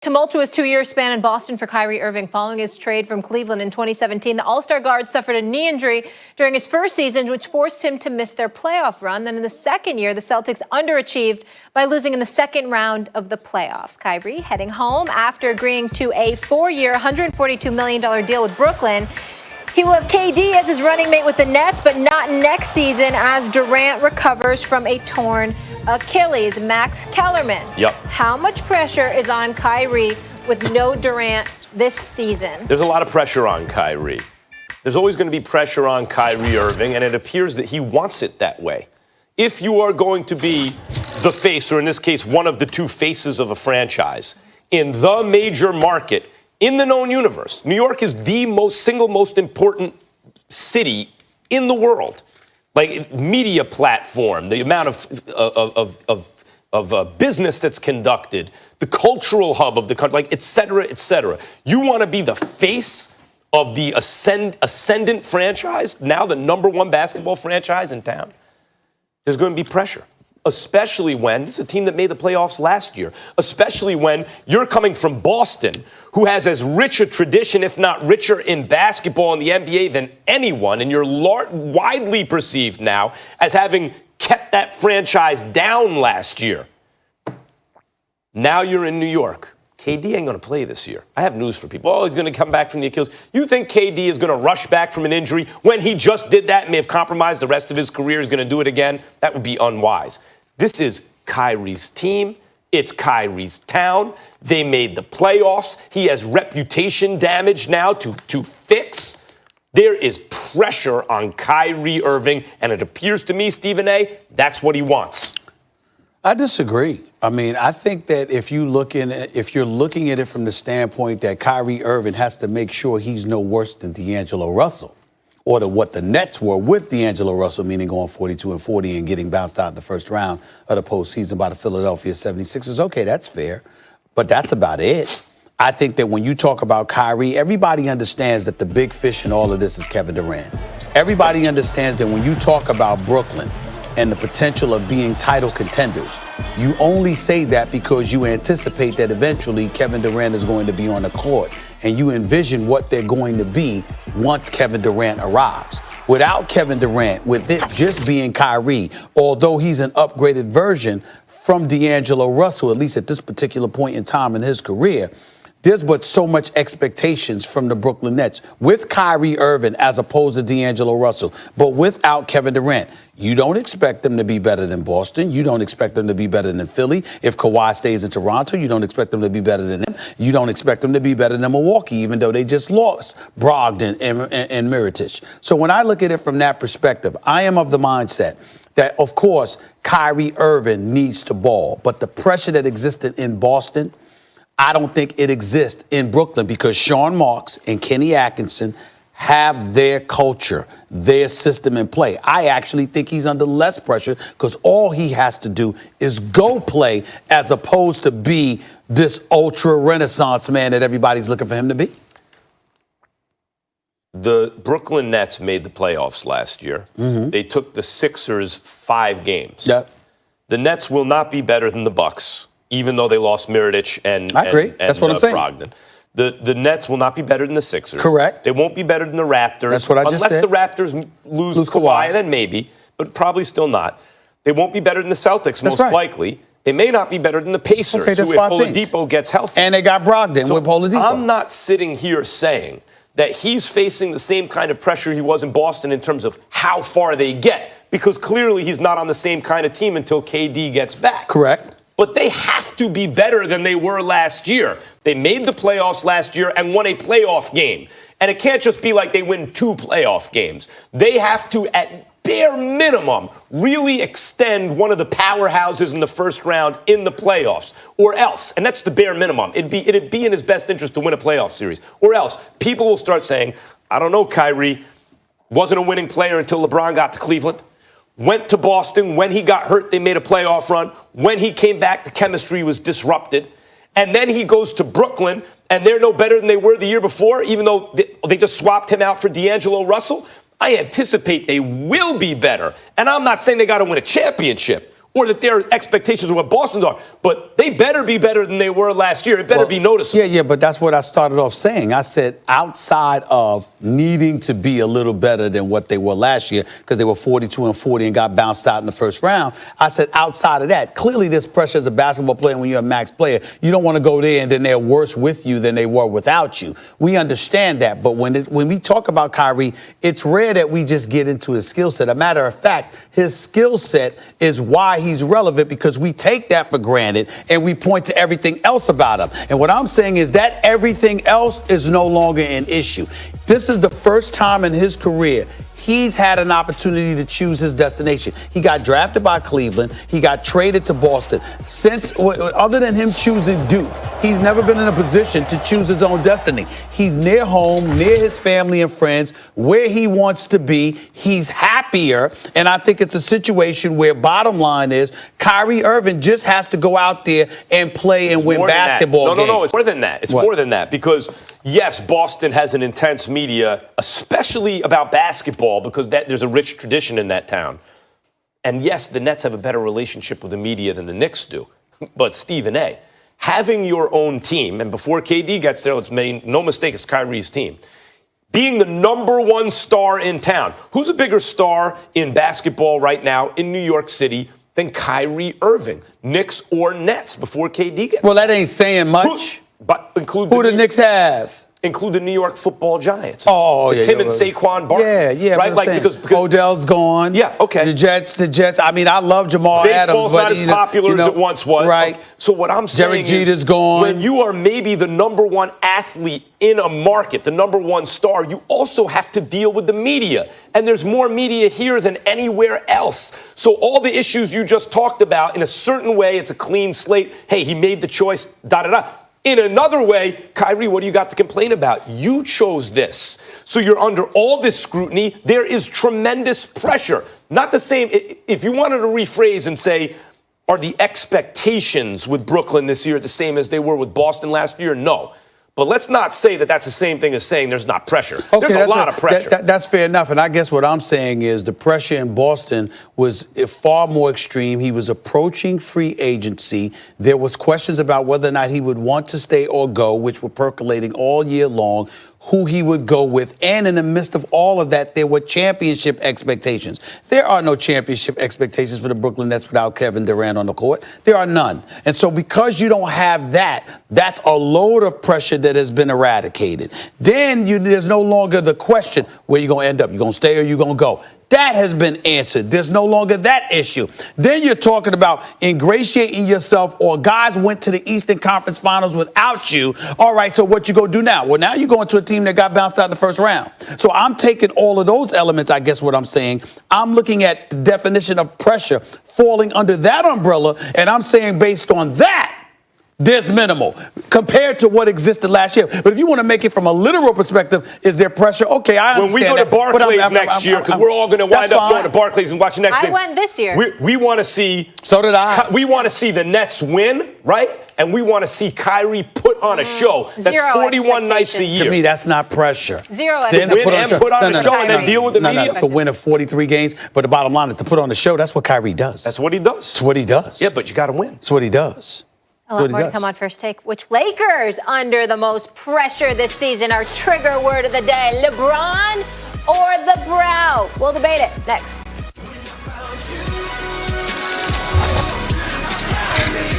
Tumultuous two-year span in Boston for Kyrie Irving following his trade from Cleveland in 2017. The All-Star guard suffered a knee injury during his first season, which forced him to miss their playoff run. Then in the second year, the Celtics underachieved by losing in the second round of the playoffs. Kyrie heading home after agreeing to a 4-year, $142 million deal with Brooklyn. He will have KD as his running mate with the Nets, but not next season as Durant recovers from a torn Achilles. Max Kellerman. Yep. How much pressure is on Kyrie with no Durant this season? There's a lot of pressure on Kyrie. There's always going to be pressure on Kyrie Irving, and it appears that he wants it that way. If you are going to be the face, or in this case, one of the two faces of a franchise, in the major market, in the known universe, New York is the single most important city in the world. Like media platform, the amount of business that's conducted, the cultural hub of the country, like et cetera, et cetera. You want to be the face of the ascendant franchise, now the number one basketball franchise in town. There's going to be pressure. Especially when, this is a team that made the playoffs last year, especially when you're coming from Boston, who has as rich a tradition, if not richer, in basketball in the NBA than anyone, and you're widely perceived now as having kept that franchise down last year. Now you're in New York. KD ain't going to play this year. I have news for people. Oh, he's going to come back from the Achilles. You think KD is going to rush back from an injury when he just did that and may have compromised the rest of his career? He's going to do it again? That would be unwise. This is Kyrie's team. It's Kyrie's town. They made the playoffs. He has reputation damage now to fix. There is pressure on Kyrie Irving, and it appears to me, Stephen A., that's what he wants. I disagree. I mean, I think that if you're looking at it from the standpoint that Kyrie Irving has to make sure he's no worse than D'Angelo Russell, or what the Nets were with D'Angelo Russell, meaning going 42-40 and getting bounced out in the first round of the postseason by the Philadelphia 76ers, okay, that's fair. But that's about it. I think that when you talk about Kyrie, everybody understands that the big fish in all of this is Kevin Durant. Everybody understands that when you talk about Brooklyn and the potential of being title contenders, you only say that because you anticipate that eventually Kevin Durant is going to be on the court, and you envision what they're going to be once Kevin Durant arrives. Without Kevin Durant, with it just being Kyrie, although he's an upgraded version from D'Angelo Russell, at least at this particular point in time in his career, there's but so much expectations from the Brooklyn Nets with Kyrie Irving as opposed to D'Angelo Russell. But without Kevin Durant, you don't expect them to be better than Boston. You don't expect them to be better than Philly. If Kawhi stays in Toronto, you don't expect them to be better than them. You don't expect them to be better than Milwaukee, even though they just lost Brogdon and Mirotic. So when I look at it from that perspective, I am of the mindset that, of course, Kyrie Irving needs to ball. But the pressure that existed in Boston, I don't think it exists in Brooklyn because Sean Marks and Kenny Atkinson have their culture, their system in play. I actually think he's under less pressure because all he has to do is go play as opposed to be this ultra renaissance man that everybody's looking for him to be. The Brooklyn Nets made the playoffs last year. Mm-hmm. They took the Sixers 5 games. Yep. The Nets will not be better than the Bucks, even though they lost Mirotic and I agree. That's what I'm saying. Brogdon. The Nets will not be better than the Sixers. Correct. They won't be better than the Raptors. That's what I just said. Unless the Raptors lose Kawhi, then maybe, but probably still not. They won't be better than the Celtics, most likely. They may not be better than the Pacers, who if Oladipo gets healthy. And they got Brogdon with Oladipo. I'm not sitting here saying that he's facing the same kind of pressure he was in Boston in terms of how far they get, because clearly he's not on the same kind of team until KD gets back. Correct. But they have to be better than they were last year. They made the playoffs last year and won a playoff game. And it can't just be like they win 2 playoff games. They have to, at bare minimum, really extend one of the powerhouses in the first round in the playoffs. Or else, and that's the bare minimum, it'd be in his best interest to win a playoff series. Or else, people will start saying, I don't know, Kyrie wasn't a winning player until LeBron got to Cleveland. Went to Boston. When he got hurt, they made a playoff run. When he came back, the chemistry was disrupted. And then he goes to Brooklyn, and they're no better than they were the year before, even though they just swapped him out for D'Angelo Russell. I anticipate they will be better. And I'm not saying they got to win a championship or that their expectations of what Boston's are, but they better be better than they were last year. It better be noticeable. Yeah, but that's what I started off saying. I said outside of needing to be a little better than what they were last year, because they were 42-40 and got bounced out in the first round, I said outside of that, clearly there's pressure as a basketball player when you're a max player. You don't want to go there and then they're worse with you than they were without you. We understand that, but when we talk about Kyrie, it's rare that we just get into his skill set. A matter of fact, his skill set is why he's relevant, because we take that for granted and we point to everything else about him. And what I'm saying is that everything else is no longer an issue. This is the first time in his career he's had an opportunity to choose his destination. He got drafted by Cleveland. He got traded to Boston. Other than him choosing Duke, he's never been in a position to choose his own destiny. He's near home, near his family and friends, where he wants to be. He's happier. And I think it's a situation where bottom line is Kyrie Irving just has to go out there and play and win basketball games. No, it's more than that. It's more than that, because yes, Boston has an intense media, especially about basketball, because there's a rich tradition in that town. And yes, the Nets have a better relationship with the media than the Knicks do. But Stephen A., having your own team, and before KD gets there, let's make no mistake, it's Kyrie's team, being the number one star in town. Who's a bigger star in basketball right now in New York City than Kyrie Irving? Knicks or Nets before KD gets there? Well, that ain't saying much. Who do the Knicks have? Include the New York Football Giants. It's him and Saquon Barkley. Yeah. Right, because Odell's gone. Yeah, okay. The Jets. I mean, I love Jamal Adams, Baseball's not as popular as it once was. Right. Okay. So what I'm saying Derek Jeter's gone. When you are maybe the number one athlete in a market, the number one star, you also have to deal with the media. And there's more media here than anywhere else. So all the issues you just talked about, in a certain way, it's a clean slate. Hey, he made the choice, da-da-da. In another way, Kyrie, what do you got to complain about? You chose this. So you're under all this scrutiny. There is tremendous pressure. Not the same. If you wanted to rephrase and say, are the expectations with Brooklyn this year the same as they were with Boston last year? No. But let's not say that that's the same thing as saying there's not pressure. Okay, there's a lot of pressure. That's fair enough. And I guess what I'm saying is the pressure in Boston was far more extreme. He was approaching free agency. There was questions about whether or not he would want to stay or go, which were percolating all year long, who he would go with. And in the midst of all of that, there were championship expectations. There are no championship expectations for the Brooklyn Nets without Kevin Durant on the court. There are none. And so because you don't have that, that's a load of pressure that has been eradicated. Then there's no longer the question, where you going to end up? You going to stay or you going to go? That has been answered. There's no longer that issue. Then you're talking about ingratiating yourself, or guys went to the Eastern Conference Finals without you. All right, so what you going to do now? Well, now you're going to a team that got bounced out in the first round. So I'm taking all of those elements, I guess what I'm saying. I'm looking at the definition of pressure falling under that umbrella, and I'm saying based on that, there's minimal compared to what existed last year. But if you want to make it from a literal perspective, is there pressure? Okay, I understand. When we go to Barclays next year, because we're all going to wind up going to Barclays and watching next thing. I went this year. We want to see. So did I. We want to see the Nets win, right? And we want to see Kyrie put on a show. That's 41 nights a year. To me, that's not pressure. Zero to win and put on a show and then deal with the media. To win 43 games, but the bottom line is to put on the show. That's what Kyrie does. That's what he does. That's what he does. Yeah, but you got to win. That's what he does. A lot more to come on First Take. Which Lakers under the most pressure this season? Our trigger word of the day, LeBron or the brow? We'll debate it next.